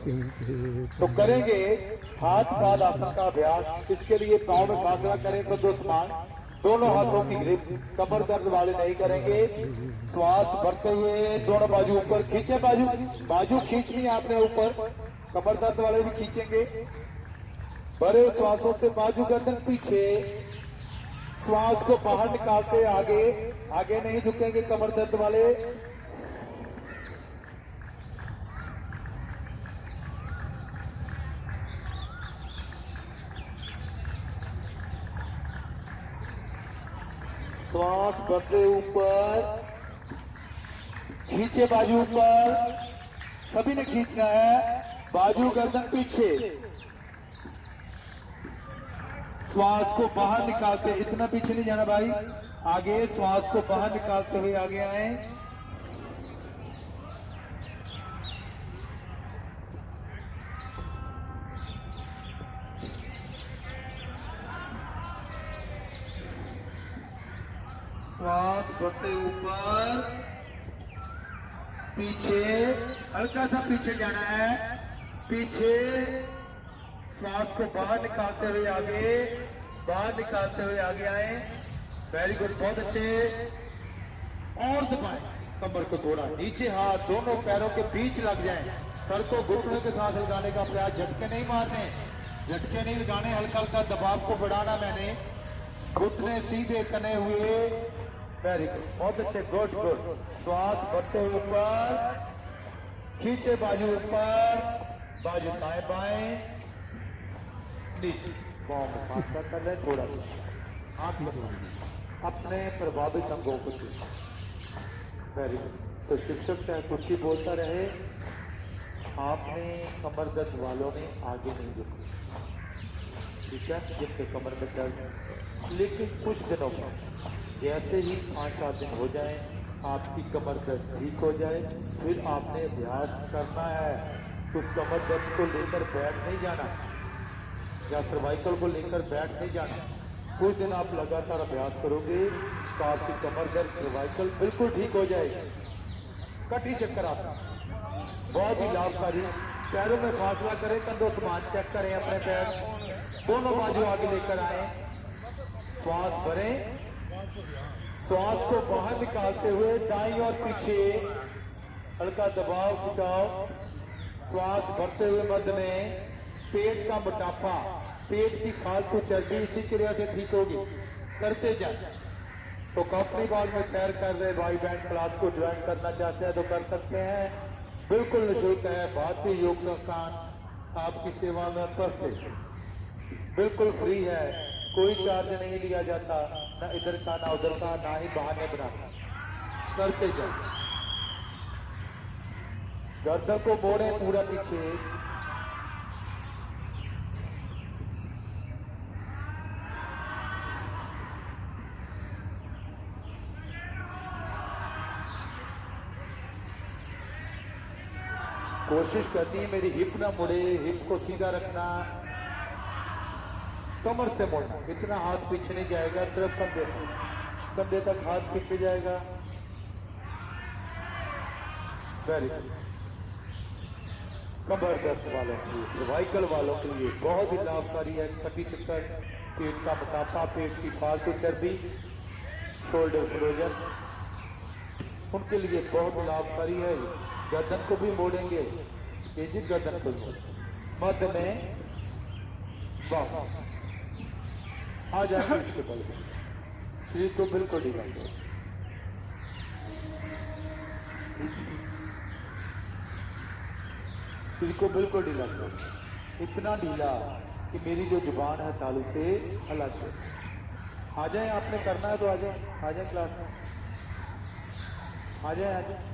तो करेंगे हाथ पाद आसन का अभ्यास। इसके लिए पाँव में फासला करें तो दो समान, दोनों हाथों की ग्रिप, कमर दर्द वाले नहीं करेंगे। श्वास भरते हुए दोनों बाजू ऊपर खींचे, बाजू बाजू खींचनी है आपने ऊपर, कमर दर्द वाले भी खींचेंगे। भरे श्वासों से बाजू गर्दन पीछे, श्वास को बाहर निकालते आगे, आगे नहीं झुकेंगे कमर दर्द वाले। श्वास भरते ऊपर खींचे, बाजू ऊपर, सभी ने खींचना है, बाजू गर्दन पीछे। श्वास को बाहर निकालते, इतना पीछे नहीं जाना भाई, आगे श्वास को बाहर निकालते हुए आगे आए। श्वास भरते ऊपर पीछे, हल्का सा पीछे जाना है, पीछे। श्वास को बाहर निकालते हुए आगे, बाहर निकालते हुए आगे आए। वेरी गुड, बहुत अच्छे। और दबाएं कमर को थोड़ा नीचे, हाथ दोनों पैरों के बीच लग जाए। सर को घुटनों के साथ लगाने का प्रयास, झटके नहीं मारने, झटके नहीं लगाने, हल्का हल्का दबाव को बढ़ाना। मैंने घुटने सीधे तने हुए। वेरी गुड, बहुत अच्छे, गुड गुड। श्वास भरते ऊपर खींचे, बाजू ऊपर, बाजू दाएं बाएं नीचे, पाँव में फासला कर रहे, थोड़ा सा आंख अपने प्रभावित अंगों को छूना। Very good. तो शिक्षक चाहे कुछ ही बोलता रहे, आपने कमर दर्द वालों ने आगे नहीं झुकना, ठीक है, जिनके कमर में दर्द। लेकिन कुछ दिनों में जैसे ही 5-7 दिन हो जाए, आपकी कमर दर्द ठीक हो जाए, फिर आपने अभ्यास करना है। उस कमर दर्द को लेकर बैठ नहीं जाना, या सर्वाइकल को लेकर बैठ नहीं जाना। कुछ दिन आप लगातार अभ्यास करोगे तो आपकी कमर दर्द, सर्वाइकल बिल्कुल ठीक हो जाएगी। कटी चक्कर आता, बहुत ही लाभकारी। पैरों में फासला करें, कंधों समान चेक करें अपने पैर, दोनों बाजू आगे लेकर आए। श्वास भरें, श्वास को बाहर निकालते हुए दाईं और पीछे, हल्का दबाव खिंचाओ। श्वास भरते हुए मध्य में पेट का मोटापा, पेट की फालतू चर्बी इसी क्रिया से ठीक होगी, करते जाए। तो कंपनी बाग में सैर कर रहे भाई बहन क्लास को ज्वाइन करना चाहते हैं तो कर सकते हैं, बिल्कुल निःशुल्क है। भारतीय योग संस्थान आपकी सेवा में उपस्थित, बिल्कुल फ्री है, कोई चार्ज नहीं लिया जाता, ना इधर का ना उधर का, ना ही बहाने बनाता। करते जाए, गर्दन को मोड़े पूरा पीछे, कोशिश करनी है मेरी हिप ना मुड़े, हिप को सीधा रखना, कमर से मोड़ना, इतना हाथ पीछे नहीं जाएगा, सिर्फ कंधे तक हाथ पीछे जाएगा। Very good. कमर दर्द वालों के लिए, सर्वाइकल वालों के लिए बहुत ही लाभकारी है। कटी चक्कर, पेट का मोटापा, पेट की फालतू चर्बी, शोल्डर फ्रोजन, उनके लिए बहुत लाभकारी है। गर्दन को भी मोड़ेंगे, तेजी गर्दन को मध्य में वापस आ जाएंगे, इसके बल शरीर को बिल्कुल ढीला करो, शरीर को बिल्कुल ढीला करो, इतना ढीला कि मेरी जो जुबान है तालू से अलग है। आ जाए, आपने करना है तो आ जाए, आ जाए क्लास में, आ जाए, आ जाए।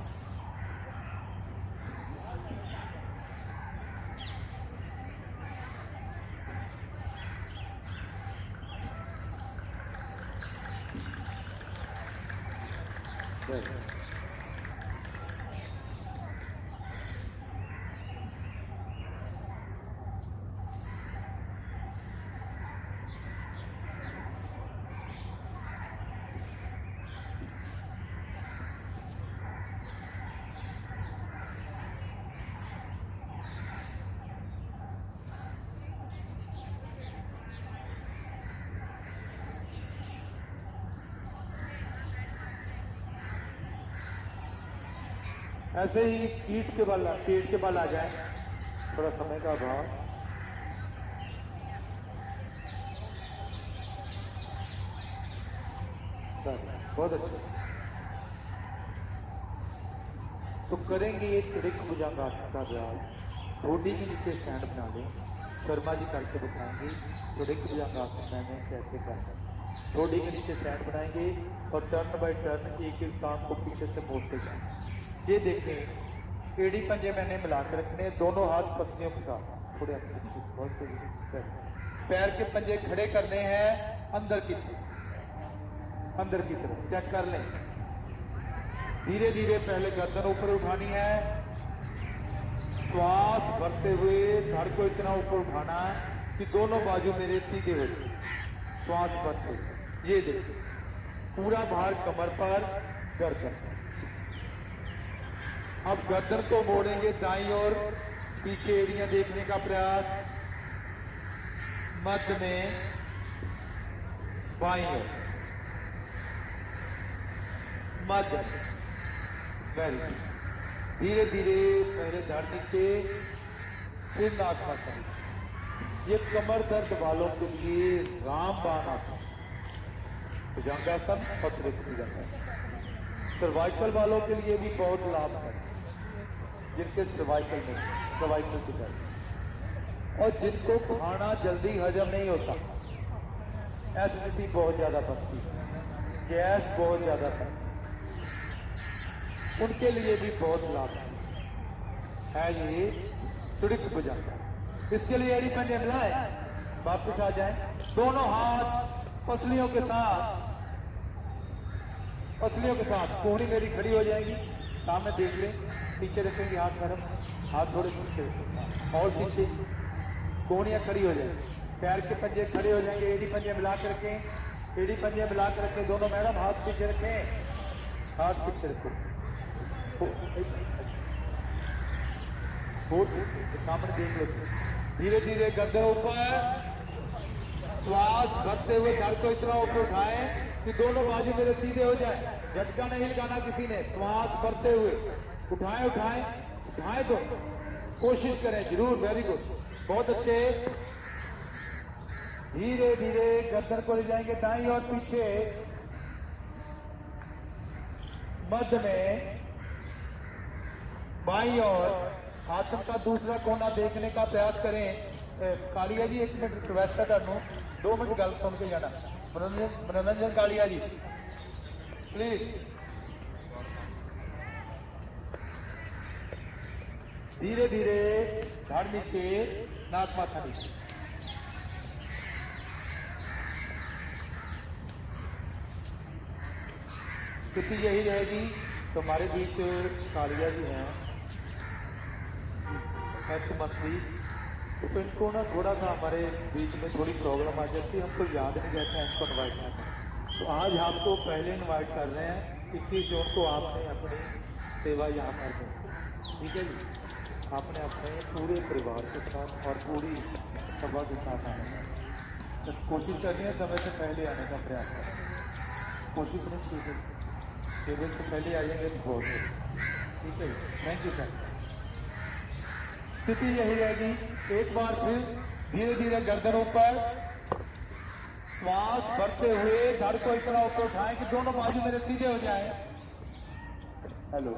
ऐसे ही पीठ के बल आ जाए, थोड़ा समय का अभाव। बहुत अच्छा। तो करेंगे ये त्रिक भुजंगासन का अभ्यास। ठोडी के नीचे स्टैंड बना लें, शर्मा जी करके दिखाएंगे त्रिक भुजंगासन में कैसे करना है। ठोडी के नीचे स्टैंड बनाएंगे और टर्न बाय टर्न एक एक काम को पीछे से मोड़ते जाएंगे। ये देखें, एड़ी पंजे मैंने मिला के रखने, दोनों हाथ पसलियों के साथ, थोड़े पैर के पंजे खड़े करने हैं अंदर की तरफ, चेक कर लें। धीरे धीरे पहले गर्दन ऊपर उठानी है, श्वास भरते हुए धड़ को इतना ऊपर उठाना कि दोनों बाजू मेरे सीधे हो जाए। श्वास भरते हुए ये देखिए, पूरा भार कमर पर, गर्दन। अब गर्दन को मोड़ेंगे दाईं ओर, पीछे एड़ियां देखने का प्रयास, मध्य में बाईं ओर, मध्य। धीरे धीरे पहले धड़ नीचे, फिर नाक माथा। ये कमर दर्द वालों के लिए रामबाण आसन, भुजंगासन और त्रिक भुजंगासन। सर्वाइकल वालों के लिए भी बहुत लाभ है, जिनके सर्वाइकल की दर्द और जिनको खाना जल्दी हजम नहीं होता, एसिडिटी बहुत ज्यादा बनती है, गैस बहुत ज्यादा बनती है, उनके लिए भी बहुत लाभ है ये त्रिक भुजंगासन। इसके लिए एड़ी पंजे मिलाए, वापस आ जाए, दोनों हाथ पसलियों के साथ कोहनी मेरी खड़ी हो जाएगी, सामने देख ले, पीछे रखेंगे हाथ नरम, हाथ थोड़े पीछे और पीछे, कोहनियां खड़ी हो जाएंगी, पैर के पंजे खड़े हो जाएंगे, एड़ी पंजे मिला कर रखें, एड़ी पंजे मिला कर रखें दोनों मैडम, हाथ पीछे रखें, हाथ पीछे रखो, सामने देख लो। धीरे धीरे गर्दन ऊपर, श्वास भरते हुए धड़ को इतना ऊपर उठाएं कि दोनों बाजू मेरे सीधे हो जाए, झटका नहीं लगाना किसी ने, श्वास भरते हुए उठाएं तो कोशिश करें जरूर। वेरी गुड, बहुत अच्छे। धीरे धीरे गर्दन को ले जाएंगे दाईं और पीछे, मध्य में, बाईं ओर। आसन का दूसरा कोना देखने का प्रयास करें। कालिया जी एक मिनट रिक्वेस्ट है तुहानू, 2 मिनट गल सुन के जाना। मनोरंजन कालिया जी प्लीज। धीरे धीरे धड़ नीचे, नाक माथा नीचे। स्थिति यही रहेगी। तो हमारे बीच कालिया जी हैं हेल्थ मंत्री, तो इनको ना थोड़ा सा हमारे बीच में थोड़ी प्रॉब्लम आ जाती है, हमको याद नहीं रहता है इनको इन्वाइट करना। तो आज आपको पहले इन्वाइट कर रहे हैं, 21 जून को आपने अपनी सेवा यहाँ कर दी, ठीक है जी। आपने अपने पूरे परिवार के साथ और पूरी सभा के साथ आना है, तो कोशिश करनी है समय से पहले आने का प्रयास करें, कोशिश नहीं कीजिए, टेबल से पहले आ जाएंगे तो बहुत ठीक है। Thank you sir. स्थिति यही रहेगी। एक बार फिर धीरे धीरे गर्दन ऊपर, श्वास भरते हुए धड़ को इतना ऊपर उठाएं कि दोनों बाजू मेरे सीधे हो जाए। हेलो,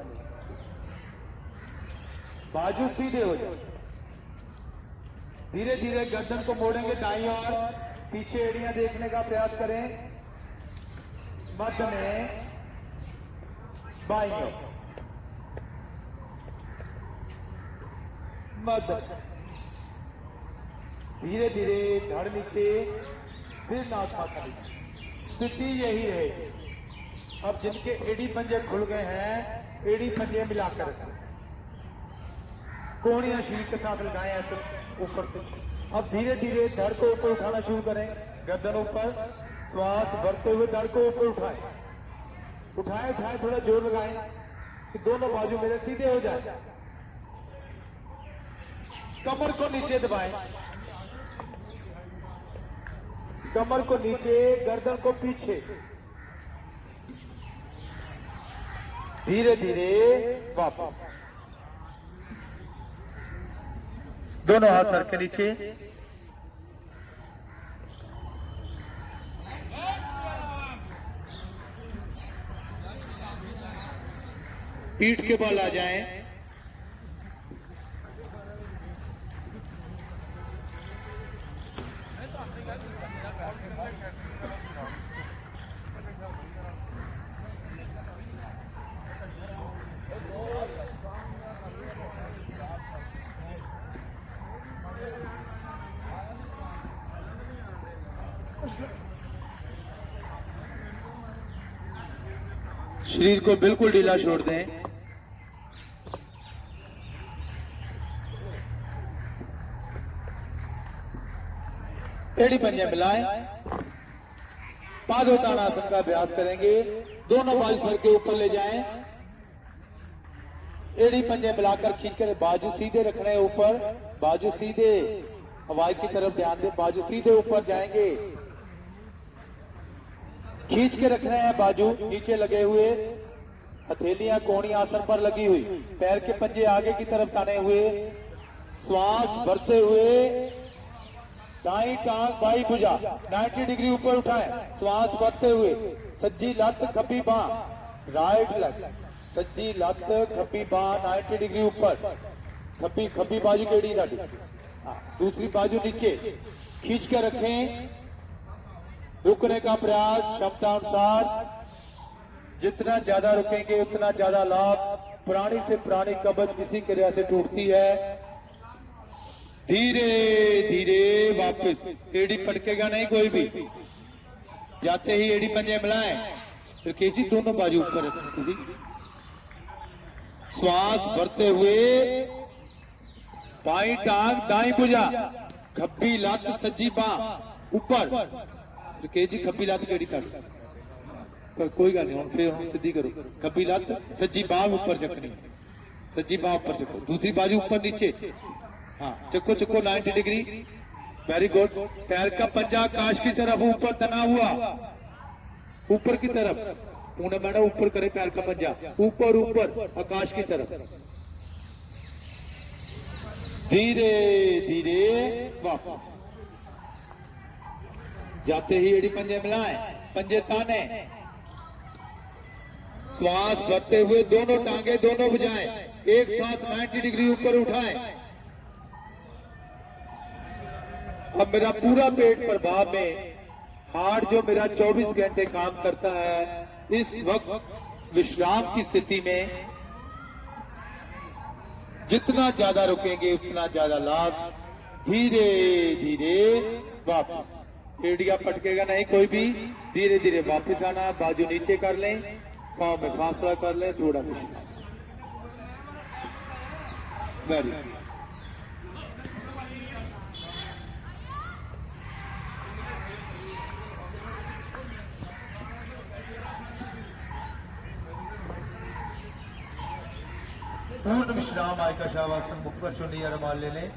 बाजू सीधे हो जाए। धीरे धीरे गर्दन को मोड़ेंगे दाईं ओर, पीछे एड़ियां देखने का प्रयास करें, मध्य में, बाईं ओर, मध्य। धीरे धीरे धड़ नीचे, फिर नाक माथा नीचे। स्थिति यही है। अब जिनके एड़ी पंजे खुल गए हैं, एड़ी पंजे मिलाकर रखें, कोहनियां शील के साथ लगाएं ऐसे ऊपर से। अब धीरे धीरे धड़ को ऊपर उठाना शुरू करें, गर्दन ऊपर, श्वास भरते हुए धड़ को ऊपर उठाएं, उठाएं, थोड़ा जोर लगाएं कि दोनों बाजू मेरे सीधे हो जाए। कमर को नीचे दबाएं, कमर को नीचे, गर्दन को पीछे। धीरे धीरे वापस। दोनों हाथ सर के नीचे। पीठ के बल आ जाएं। शरीर को बिल्कुल ढीला छोड़ दें। एड़ी पंजे मिलाएं। पादोत्तानासन का अभ्यास करेंगे। दोनों बाजू सर के ऊपर ले जाएं। एड़ी पंजे मिलाकर खींचकर बाजू सीधे रखने ऊपर, बाजू सीधे हवाई की तरफ ध्यान दें। बाजू सीधे ऊपर जाएंगे, खींच के रखना है। बाजू नीचे लगे हुए, हथेलियां कोणी आसन पर लगी हुई, पैर के पंजे आगे की तरफ ताने हुए, श्वास भरते हुए दाई टांग बाई भुजा 90 डिग्री ऊपर उठाएं। श्वास भरते हुए सज्जी लत खब्बी बांह, राइट लेग, सज्जी लत खब्बी बांह 90 डिग्री ऊपर। खब्बी बाजू केड़ी साडी, दूसरी बाजू नीचे खींच के रखें। रुकने का प्रयास क्षमता अनुसार, जितना ज्यादा रुकेंगे उतना ज्यादा लाभ। पुरानी से पुरानी कब्ज इसी क्रिया से टूटती है। धीरे धीरे वापस, एड़ी पटकेगा नहीं कोई भी। जाते ही एड़ी पंजे मिलाएं, फिर केजी दोनों बाजू ऊपर रखें। श्वास भरते हुए बाई टांग दाई भुजा, खब्बी लत सज्जी बांह ऊपर। केजी खब्बी लत केड़ी ताड़ी, कोई गल नहीं, फिर हम सीधी करो। खब्बी लत सज्जी बांह ऊपर चकनी, सज्जी बांह ऊपर चको। दूसरी बाजू ऊपर नीचे, हाँ चक्को चक्को 90 डिग्री। Very good. पैर का पंजा आकाश की तरफ ऊपर तना हुआ, ऊपर की तरफ पूर्ण मैडा ऊपर करे पैर का पंजा, ऊपर ऊपर आकाश की तरफ। धीरे धीरे वापस। जाते ही एड़ी पंजे मिलाएं, पंजे ताने। श्वास भरते हुए दोनों टांगे दोनों भुजाएं एक साथ 90 डिग्री ऊपर उठाएं। अब मेरा पूरा पेट प्रभाव में हार्ट जो मेरा 24 घंटे काम करता है, इस वक्त विश्राम की स्थिति में जितना ज्यादा रुकेंगे उतना ज्यादा लाभ। धीरे धीरे वापस, एड़िया पटकेगा नहीं कोई भी। धीरे धीरे वापस आना, बाजू नीचे कर लें, पांव में फासला कर लें, थोड़ा विश्राम। वेरी पूर्ण विश्राम। आय का शावासन, मुख पर चुनी रुमाल ले लें।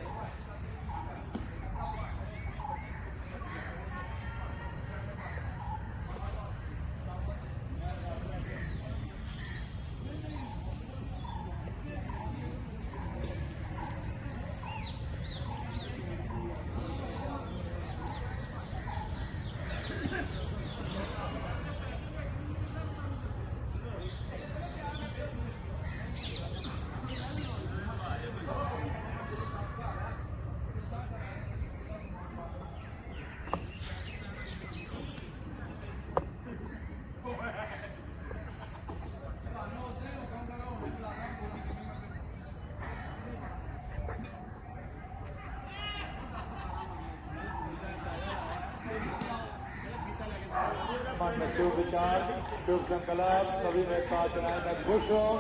मन में शुभ विचार, शुभ संकल्प सभी में साथ आए। मैं खुश हूँ,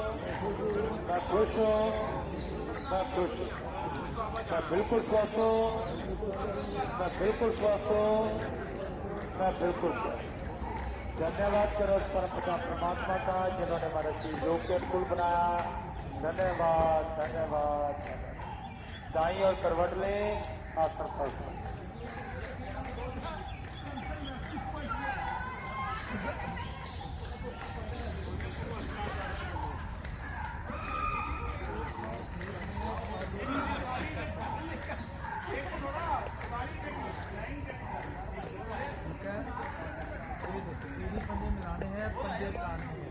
मैं खुश हूँ, मैं खुश हूँ, मैं बिल्कुल स्वस्थ हूँ, मैं बिल्कुल स्वस्थ हूँ, मैं बिल्कुल स्वस्थ। धन्यवाद करो उस परमपिता परमात्मा का जिन्होंने हमारे योग के अनुकूल बनाया। धन्यवाद धन्यवाद। दाई और करवट ले, आसन पर। हैं, पंजे तानने हैं।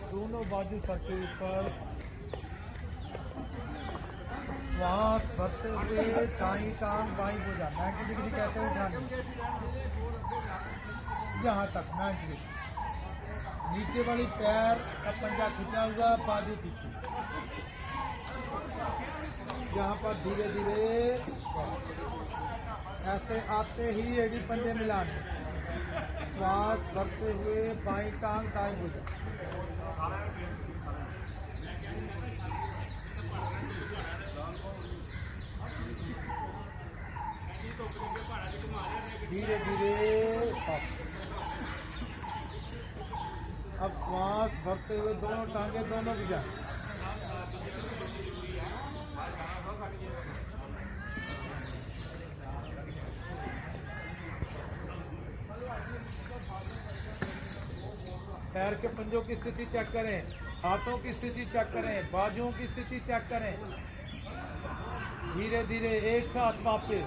दोनों बाजू सर के ऊपर श्वास भरते हुए दाई टांग बाई हो जाना है। डिग्री कैसे उठानी, यहाँ तक 90 डिग्री। नीचे वाली पैर का पंजा खींचा हुआ, बाजू पीछे। यहाँ पर धीरे धीरे ऐसे आते ही एड़ी पंजे मिलाने, श्वास भरते हुए बाई टांग दाई भुजा। धीरे धीरे अब श्वास भरते हुए दोनों टांगे दोनों भुजा। पैर के पंजों की स्थिति चेक करें, हाथों की स्थिति चेक करें, बाजुओं की स्थिति चेक करें। धीरे धीरे एक साथ वापस,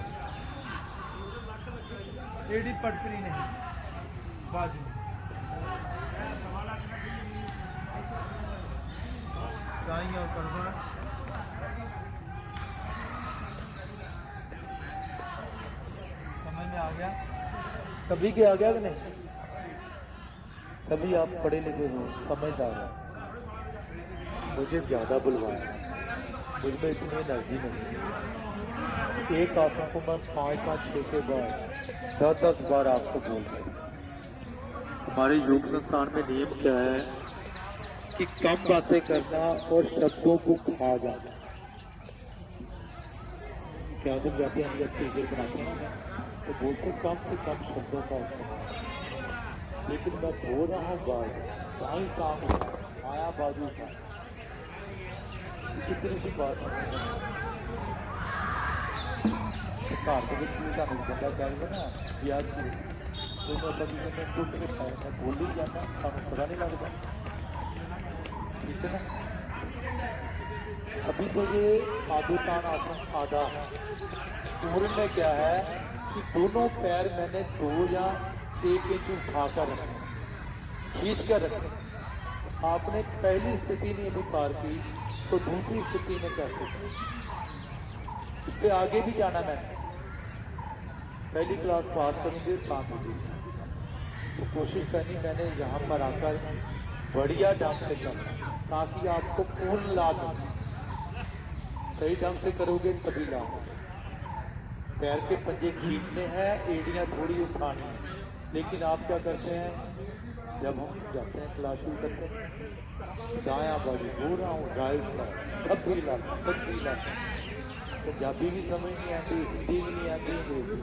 एड़ी पटकनी नहीं, बाजू दाईं और करना। समझ में आ गया? सभी के आ गया कि नहीं? सभी आप पढ़े लिखे हो, समझदार हो। मुझे ज़्यादा बुलवाया, मुझ में इतनी एनर्जी नहीं। एक आसन को मैं 5-5-6 बार 10-10 बार आपको बोल रहा हूँ। हमारे योग संस्थान में नियम क्या है कि कम बातें करना और शब्दों को खा जाना। क्या समझाते हैं, हम जब टीचर बनाते हैं तो बोलते कम से कम शब्दों का इस्तेमाल, लेकिन मैं बोल रहा हूँ दाई काम आया बाजू का, कितनी सी बात है। घर के बंदा कहेगा ना याद से तो मैं कभी मैं टुट के खाया, मैं बोल ही जाता, सानू पता नहीं लगता। ठीक है ना? अभी तो ये आदुतान आसन आधा है। पूर्ण में क्या है कि दोनों पैर मैंने 2 या 1 इंच उठाकर रखे, खींच कर रखे। आपने पहली स्थिति नहीं अभी पार की तो दूसरी स्थिति में कैसे? इससे आगे भी जाना मैंने, पहली क्लास पास करूंगी काम होगी। तो कोशिश करनी मैंने यहाँ पर आकर बढ़िया ढंग से करना, ताकि आपको पूर्ण लाभ हो। सही ढंग से करोगे तभी लाभ हो। पैर के पंजे खींचने हैं, एड़ियाँ थोड़ी उठानी है। लेकिन आप क्या करते हैं, जब हम जाते हैं क्लास शुरू करते हैं, दायां बाजू बोल रहा हूँ, राइट साइड खब्बी लाख सज्जी लाख। पंजाबी भी समझ नहीं आती, हिंदी भी नहीं आती, अंग्रेजी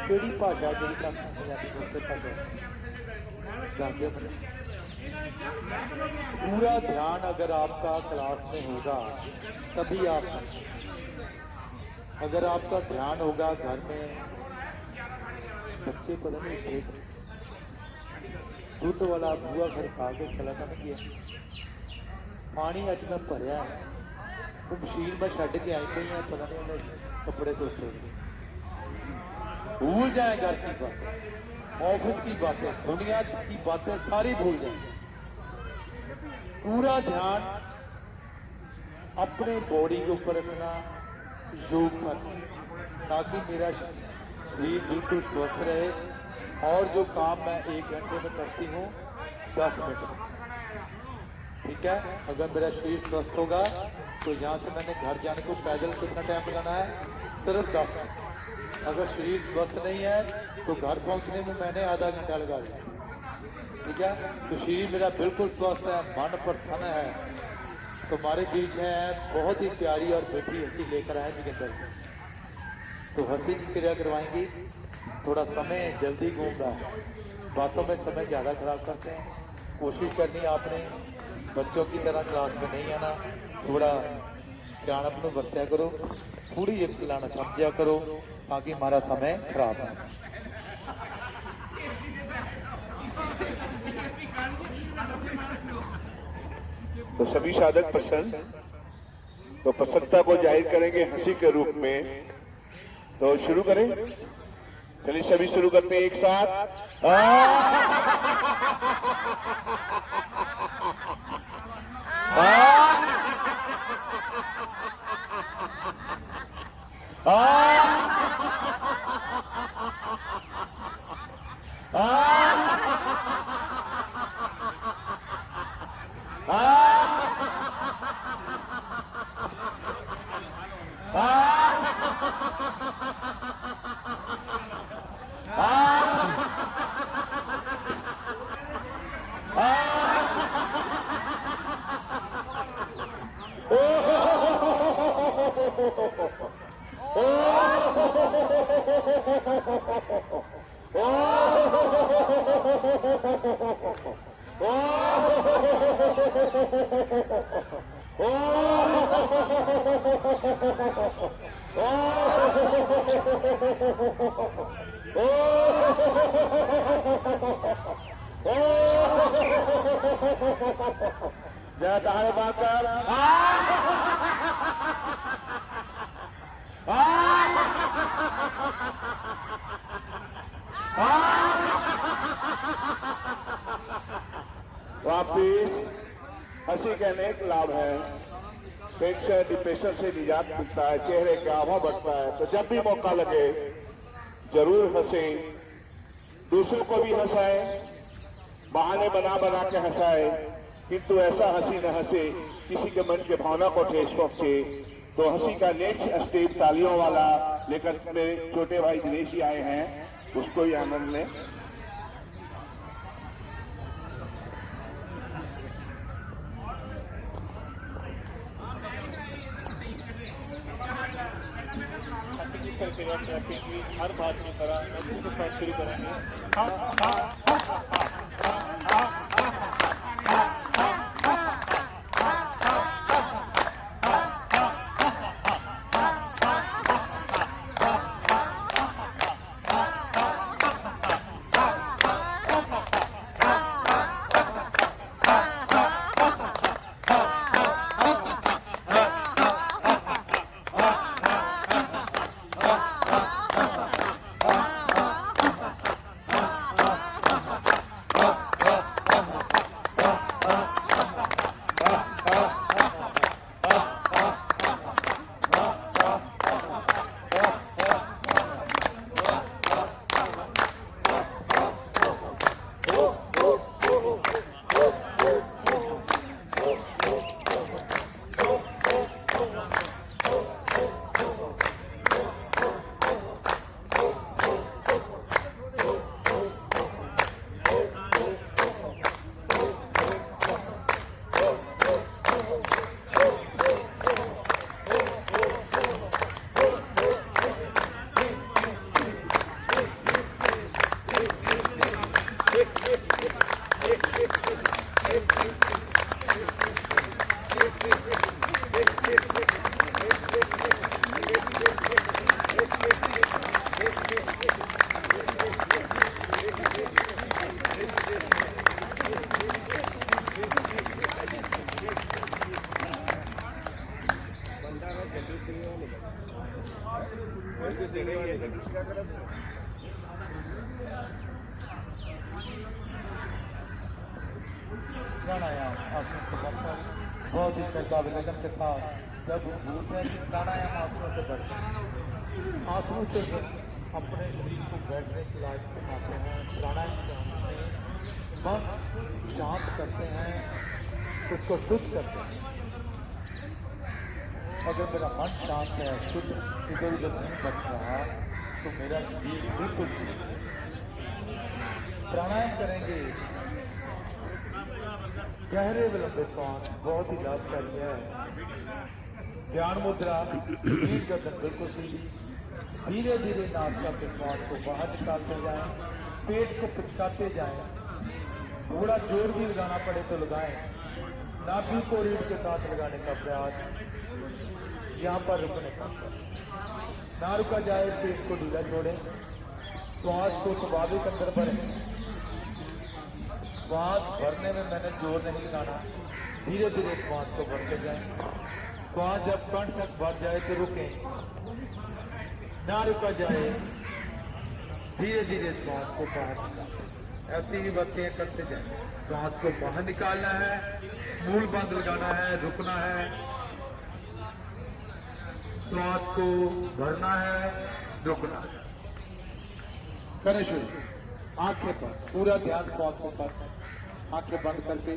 केड़ी भाषा जी तक समझ आती, उससे जानते हैं। पूरा ध्यान अगर आपका क्लास में होगा तभी आप समझें। अगर आपका ध्यान होगा घर में, बच्चे पता नहीं दूध वाला बुआ घर खा के चला था ना गया, पानी अच मैं भरिया है, वो मशीन में छड़ के आई पई है, पता नहीं उन्हें कपड़े धोते। भूल जाए घर की बातें, ऑफिस की बातें, दुनिया की बातें सारी भूल जाए। पूरा ध्यान अपने बॉडी के ऊपर रखना, योग करना, ताकि मेरा शरीर बिल्कुल स्वस्थ रहे। और जो काम मैं 1 घंटे में करती हूँ 10 मिनट में, ठीक है? अगर मेरा शरीर स्वस्थ होगा तो यहाँ से मैंने घर जाने को पैदल कितना टाइम लगाना है, सिर्फ 10 मिनट। अगर शरीर स्वस्थ नहीं है तो घर पहुँचने में मैंने आधा घंटा लगा दिया, ठीक है? तो शरीर मेरा बिल्कुल स्वस्थ है, मन प्रसन्न है। तुम्हारे बीच है बहुत ही प्यारी और मीठी हंसी लेकर आए जोगिंदर। तो हंसी की क्रिया करवाएंगी। थोड़ा समय जल्दी घूम रहा है, बातों में समय ज़्यादा खराब करते हैं। कोशिश करनी आपने बच्चों की तरह क्लास में नहीं आना, थोड़ा सियाणप में बरत्या करो, पूरी एक लाना समझा करो, ताकि हमारा समय खराब है। तो सभी साधक प्रसन्न, तो प्रसन्नता को जाहिर करेंगे हंसी के रूप में। तो शुरू करें, चलिए सभी शुरू करते हैं एक साथ। वापिस हंसी के अनेक लाभ हैं। टेंशन डिप्रेशन से निजात मिलता है, चेहरे का आभा बढ़ता है। तो जब भी मौका लगे जरूर हंसें, दूसरों को भी हंसाएं, बहाने बना बना के हंसाए, किंतु ऐसा हंसी न हंसे किसी के मन के भावना को ठेस पहुंचे। तो हंसी का नेक्स्ट स्टेप तालियों वाला लेकर मेरे छोटे भाई दिनेश जी आए हैं, उसको ही आनंद लें। हर बात में करा शुरू करेंगे। प्राणायाम आसनों से बढ़कर बहुत ही श्रद्धा विलग्न के साथ जब घूमते हैं कि प्राणायाम आसनों से बढ़ते हैं। आसनों से अपने शरीर को बैठने की लायक बनाते हैं। प्राणायाम से हम मन शांत करते हैं, उसको शुद्ध करते हैं। अगर मेरा मन शांत है, शुद्ध, इधर उधर नहीं बच रहा, तो मेरा शरीर बिल्कुल ठीक है। प्राणायाम करेंगे, गहरे विलंबे श्वास बहुत ही लाभकारी है। ध्यान मुद्रा, नील गर्दन बिल्कुल सीधी, धीरे धीरे नासिका से श्वास को बाहर निकालते जाएं, पेट को पिचकाते जाएं। थोड़ा जोर भी लगाना पड़े तो लगाएं। नाभि को रीढ़ के साथ लगाने का प्रयास, यहाँ पर रुकने का ना रुका जाए, पेट को ढीला छोड़ें, श्वास को स्वाभाविक अंदर भरें। श्वास भरने में मैंने जोर नहीं लगाना, धीरे धीरे श्वास को भरते जाएं। श्वास जब कंठ तक भर जाए तो रुकें, ना रुका जाए, धीरे धीरे श्वास को बाहर निकालें। ऐसी ही बातें करते जाएं। श्वास को बाहर निकालना है, मूल बंद लगाना है, रुकना है, श्वास को भरना है, रुकना है। करें शुरू। आंखें पर पूरा ध्यान श्वास पर, आंखें बंद करके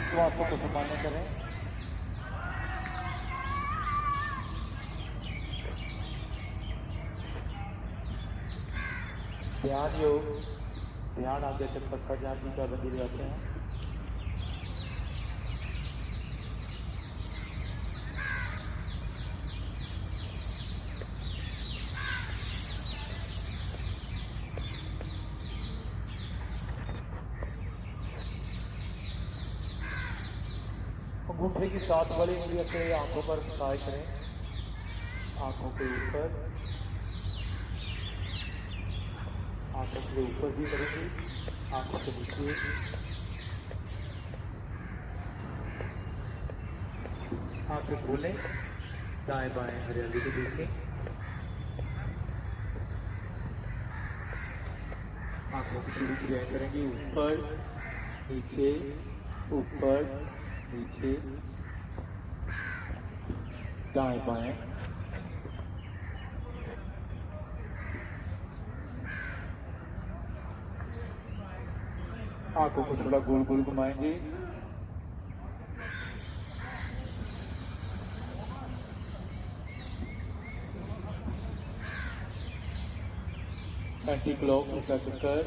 स्वास्थ्य को संभालने करें। ध्यान योग, ध्यान आगे चक्कर पर जहाँ जी का मंदिर जाते हैं। अंगूठे की साथ वाली उंगलियों से आंखों पर मसाज करें, आंखों के ऊपर, आंखों के ऊपर भी करेंगे, आंखों के नीचे, आंखें खोलें, दाएं बाएं हरियाली को देखें, आंखों की पूरी क्रियाएं करेंगे, ऊपर नीचे, ऊपर नीचे, दाएं बाएं, आंखों को थोड़ा गोल गोल घुमाएंगे, एंटी क्लॉक का चक्कर,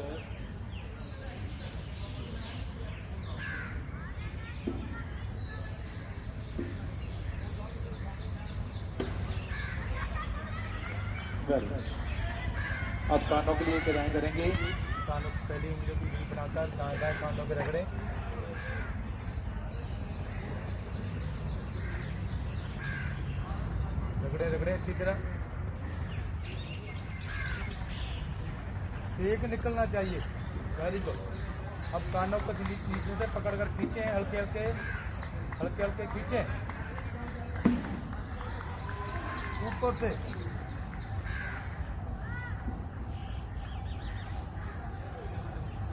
अब कानों के लिए क्रियाएं करेंगे। कानों की पहली उंगलियों की वी बनाकर दाएं दाएं कानों के रगड़े, रगड़े रगड़े अच्छी तरह, सेक निकलना चाहिए। Very good. अब कानों को नीचे से पकड़कर खींचे, हल्के हल्के हल्के हल्के खींचे ऊपर से,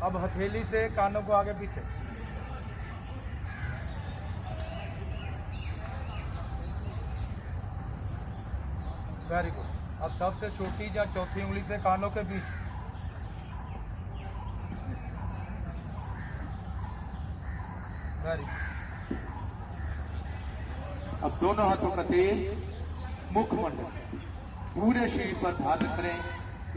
अब हथेली से कानों को आगे पीछे, वेरी गुड। अब सबसे छोटी या चौथी उंगली से कानों के बीच। Very good. अब दोनों हाथों का तेज मुखमंडल, पूरे शरीर पर ध्यान करें।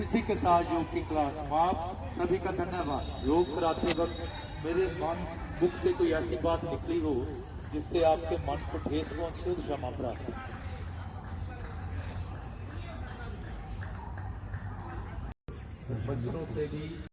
इसी के साथ योग की क्लास समाप्त। सभी का धन्यवाद। योग कराते वक्त मेरे मन मुख से कोई ऐसी बात निकली हो जिससे आपके मन को ठेस पहुंचे तो क्षमा प्रार्थना। बच्चों से भी